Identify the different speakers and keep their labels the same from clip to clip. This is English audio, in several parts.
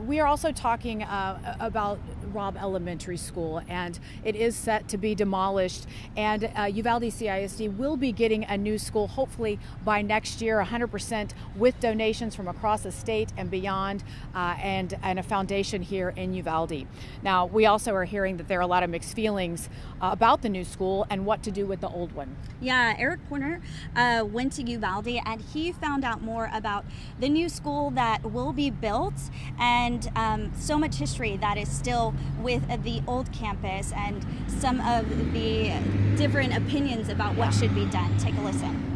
Speaker 1: We are also talking about Robb Elementary School, and it is set to be demolished, and Uvalde CISD will be getting a new school hopefully by next year, 100% with donations from across the state and beyond, and a foundation here in Uvalde. Now, we also are hearing that there are a lot of mixed feelings about the new school and what to do with the old one.
Speaker 2: Yeah, Eric Corner went to Uvalde, and he found out more about the new school that will be built, and so much history that is still with the old campus, and some of the different opinions about what should be done. Take a listen.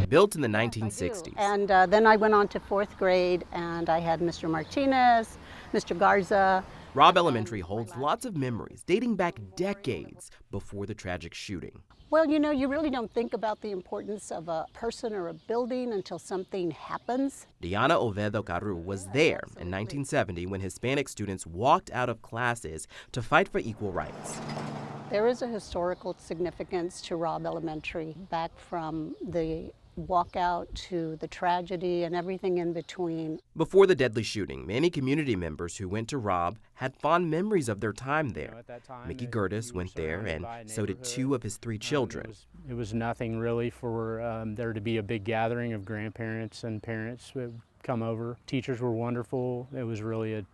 Speaker 3: Built in the 1960s.
Speaker 4: And then I went on to fourth grade, and I had Mr. Martinez, Mr. Garza.
Speaker 3: Robb Elementary holds lots of memories dating back decades before the tragic shooting.
Speaker 4: Well, you know, you really don't think about the importance of a person or a building until something happens.
Speaker 3: Diana Oviedo Caru was there in 1970 when Hispanic students walked out of classes to fight for equal rights.
Speaker 4: There is a historical significance to Robb Elementary, back from the walkout to the tragedy and everything in between.
Speaker 3: Before the deadly shooting, many community members who went to Robb had fond memories of their time there. Mickey Gertis went there, and so did two of his three children.
Speaker 5: It was nothing really for there to be a big gathering of grandparents and parents who would come over. Teachers were wonderful. It was really a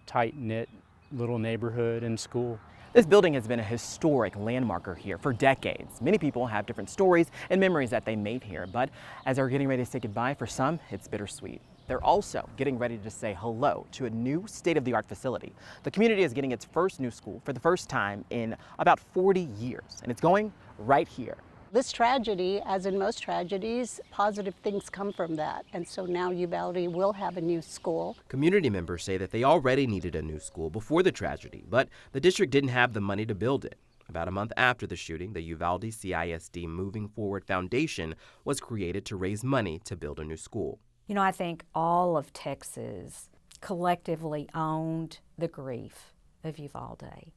Speaker 5: tight-knit little neighborhood and school.
Speaker 6: This building has been a historic landmarker here for decades. Many people have different stories and memories that they made here, but as they're getting ready to say goodbye, for some, it's bittersweet. They're also getting ready to say hello to a new state-of-the-art facility. The community is getting its first new school for the first time in about 40 years, and it's going right here.
Speaker 4: This tragedy, as in most tragedies, positive things come from that. And so now Uvalde will have a new school.
Speaker 3: Community members say that they already needed a new school before the tragedy, but the district didn't have the money to build it. About a month after the shooting, the Uvalde CISD Moving Forward Foundation was created to raise money to build a new school.
Speaker 7: You know, I think all of Texas collectively owned the grief of Uvalde.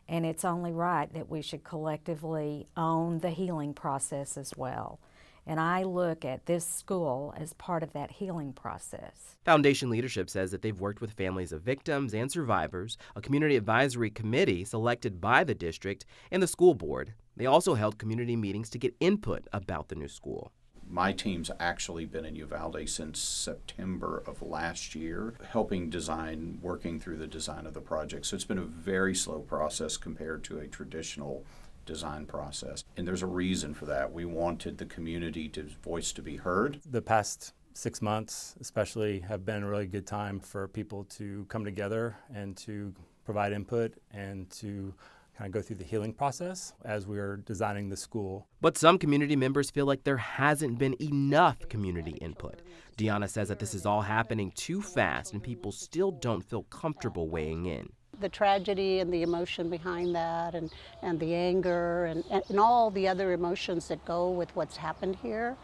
Speaker 7: And it's only right that we should collectively own the healing process as well. And I look at this school as part of that healing process.
Speaker 3: Foundation leadership says that they've worked with families of victims and survivors, a community advisory committee selected by the district, and the school board. They also held community meetings to get input about the new school.
Speaker 8: My team's actually been in Uvalde since September of last year, helping design, working through the design of the project. So it's been a very slow process compared to a traditional design process. And there's a reason for that. We wanted the community's voice to be heard.
Speaker 5: The past 6 months especially have been a really good time for people to come together and to provide input and to kind of go through the healing process as we are designing the school.
Speaker 3: But some community members feel like there hasn't been enough community input. Deanna says that this is all happening too fast and people still don't feel comfortable weighing in.
Speaker 4: The tragedy and the emotion behind that, and the anger and all the other emotions that go with what's happened here,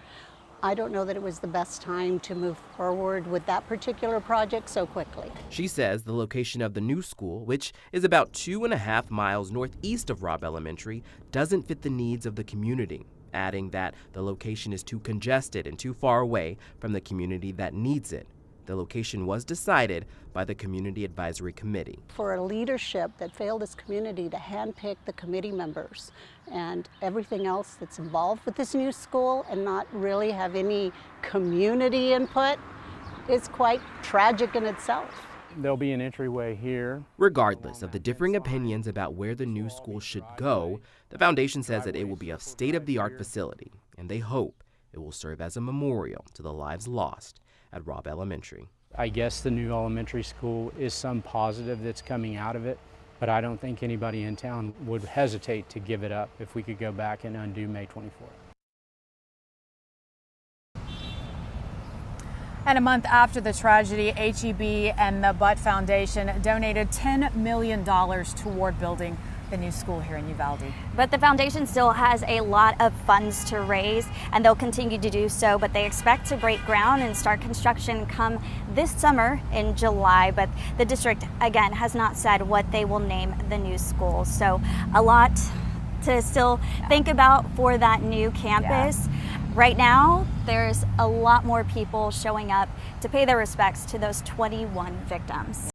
Speaker 4: I don't know that it was the best time to move forward with that particular project so quickly.
Speaker 3: She says the location of the new school, which is about 2.5 miles northeast of Robb Elementary, doesn't fit the needs of the community, adding that the location is too congested and too far away from the community that needs it. The location was decided by the Community Advisory Committee.
Speaker 4: For a leadership that failed this community to handpick the committee members and everything else that's involved with this new school and not really have any community input is quite tragic in itself.
Speaker 5: There'll be an entryway here.
Speaker 3: Regardless of the differing opinions about where the new school should go, the foundation says that it will be a state-of-the-art facility, and they hope it will serve as a memorial to the lives lost at Robb Elementary.
Speaker 5: I guess the new elementary school is some positive that's coming out of it, but I don't think anybody in town would hesitate to give it up if we could go back and undo May 24th.
Speaker 1: And a month after the tragedy, HEB and the Butt Foundation donated $10 million toward building the new school here in Uvalde.
Speaker 2: But the foundation still has a lot of funds to raise, and they'll continue to do so, but they expect to break ground and start construction come this summer in July. But the district, again, has not said what they will name the new school. So a lot to still think about for that new campus. Right now, there's a lot more people showing up to pay their respects to those 21 victims.